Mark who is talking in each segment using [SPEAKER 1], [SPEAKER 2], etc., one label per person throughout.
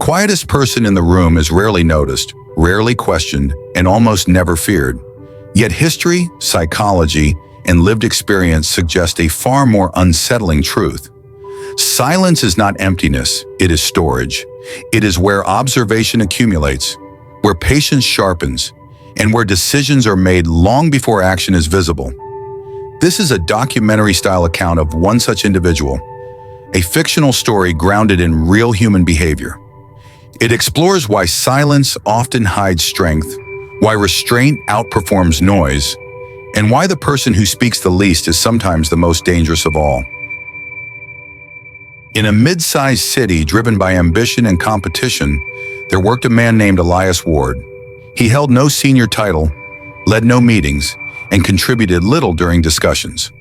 [SPEAKER 1] quietest person in the room is rarely noticed, rarely questioned, and almost never feared. Yet history, psychology, and lived experience suggest a far more unsettling truth. Silence is not emptiness, it is storage. It is where observation accumulates, where patience sharpens, and where decisions are made long before action is visible. This is a documentary-style account of one such individual, a fictional story grounded in real human behavior. It explores why silence often hides strength, why restraint outperforms noise, and why the person who speaks the least is sometimes the most dangerous of all. In a mid-sized city driven by ambition and competition, there worked a man named Elias Ward. He held no senior title, led no meetings, and contributed little during discussions.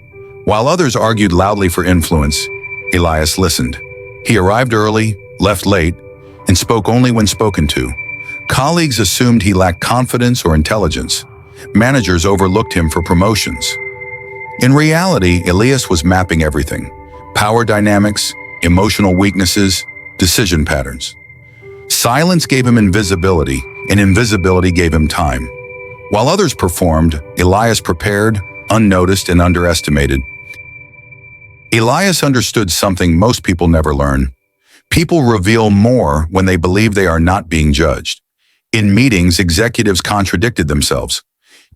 [SPEAKER 1] While others argued loudly for influence, Elias listened. He arrived early, left late, and spoke only when spoken to. Colleagues assumed he lacked confidence or intelligence. Managers overlooked him for promotions. In reality, Elias was mapping everything: power dynamics, emotional weaknesses, decision patterns. Silence gave him invisibility, and invisibility gave him time. While others performed, Elias prepared, unnoticed, and underestimated. Elias understood something most people never learn. People reveal more when they believe they are not being judged. In meetings, executives contradicted themselves.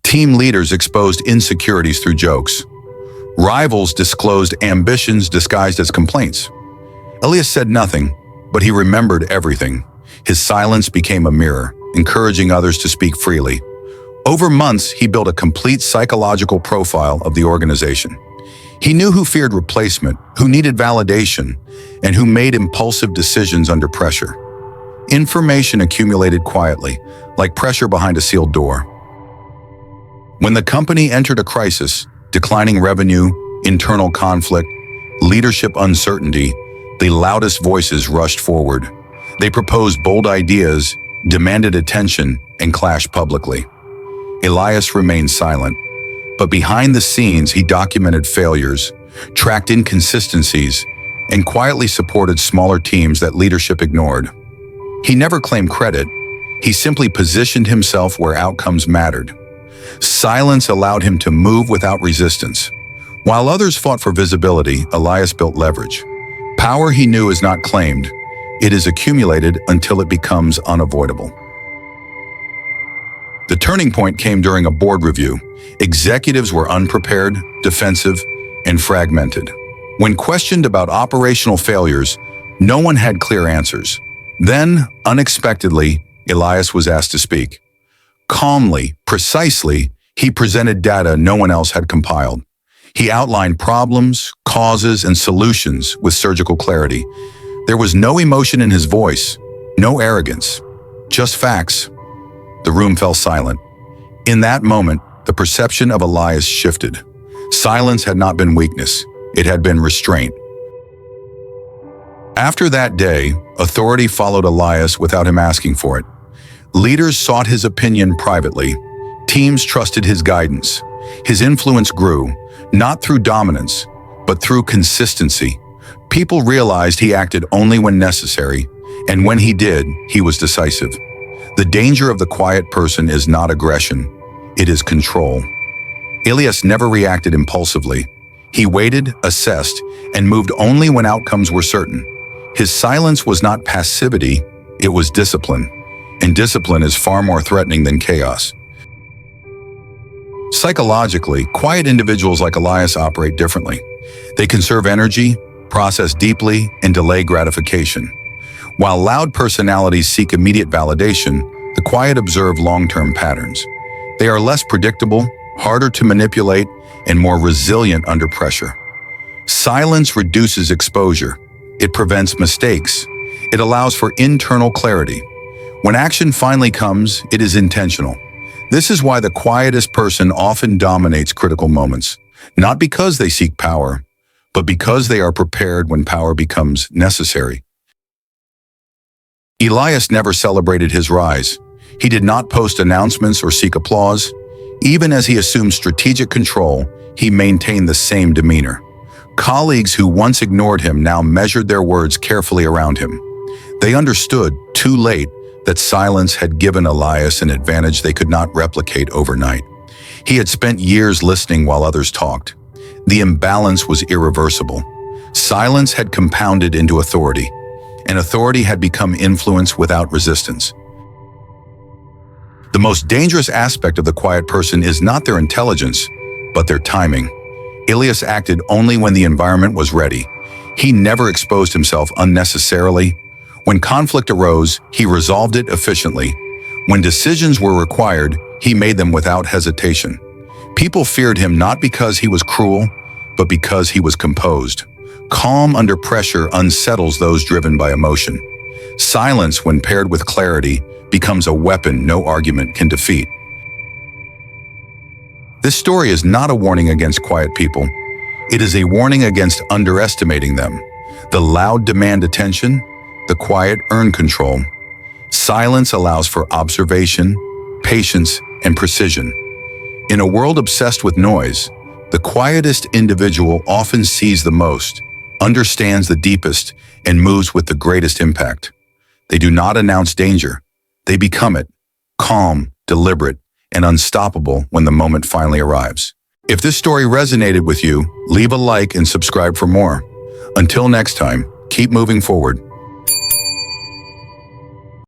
[SPEAKER 1] Team leaders exposed insecurities through jokes. Rivals disclosed ambitions disguised as complaints. Elias said nothing, but he remembered everything. His silence became a mirror, encouraging others to speak freely. Over months, he built a complete psychological profile of the organization. He knew who feared replacement, who needed validation, and who made impulsive decisions under pressure. Information accumulated quietly, like pressure behind a sealed door. When the company entered a crisis, declining revenue, internal conflict, leadership uncertainty, the loudest voices rushed forward. They proposed bold ideas, demanded attention, and clashed publicly. Elias remained silent, but behind the scenes he documented failures, tracked inconsistencies, and quietly supported smaller teams that leadership ignored. He never claimed credit, he simply positioned himself where outcomes mattered. Silence allowed him to move without resistance. While others fought for visibility, Elias built leverage. Power, he knew, is not claimed. It is accumulated until it becomes unavoidable. The turning point came during a board review. Executives were unprepared, defensive, and fragmented. When questioned about operational failures, no one had clear answers. Then, unexpectedly, Elias was asked to speak. Calmly, precisely, he presented data no one else had compiled. He outlined problems, causes, and solutions with surgical clarity. There was no emotion in his voice, no arrogance, just facts. The room fell silent. In that moment, the perception of Elias shifted. Silence had not been weakness, it had been restraint. After that day, authority followed Elias without him asking for it. Leaders sought his opinion privately. Teams trusted his guidance. His influence grew, not through dominance, but through consistency. People realized he acted only when necessary, and when he did, he was decisive. The danger of the quiet person is not aggression, it is control. Elias never reacted impulsively. He waited, assessed, and moved only when outcomes were certain. His silence was not passivity, it was discipline. And discipline is far more threatening than chaos. Psychologically, quiet individuals like Elias operate differently. They conserve energy, process deeply, and delay gratification. While loud personalities seek immediate validation, the quiet observe long-term patterns. They are less predictable, harder to manipulate, and more resilient under pressure. Silence reduces exposure. It prevents mistakes. It allows for internal clarity. When action finally comes, it is intentional. This is why the quietest person often dominates critical moments, not because they seek power, but because they are prepared when power becomes necessary. Elias never celebrated his rise. He did not post announcements or seek applause. Even as he assumed strategic control, he maintained the same demeanor. Colleagues who once ignored him now measured their words carefully around him. They understood, too late that silence had given Elias an advantage they could not replicate overnight. He had spent years listening while others talked. The imbalance was irreversible. Silence had compounded into authority, and authority had become influence without resistance. The most dangerous aspect of the quiet person is not their intelligence, but their timing. Elias acted only when the environment was ready. He never exposed himself unnecessarily. When conflict arose, he resolved it efficiently. When decisions were required, he made them without hesitation. People feared him not because he was cruel, but because he was composed. Calm under pressure unsettles those driven by emotion. Silence, when paired with clarity, becomes a weapon no argument can defeat. This story is not a warning against quiet people. It is a warning against underestimating them. The loud demand attention, the quiet earn control. Silence allows for observation, patience, and precision. In a world obsessed with noise, the quietest individual often sees the most, understands the deepest, and moves with the greatest impact. They do not announce danger. They become it, calm, deliberate, and unstoppable when the moment finally arrives. If this story resonated with you, leave a like and subscribe for more. Until next time, keep moving forward.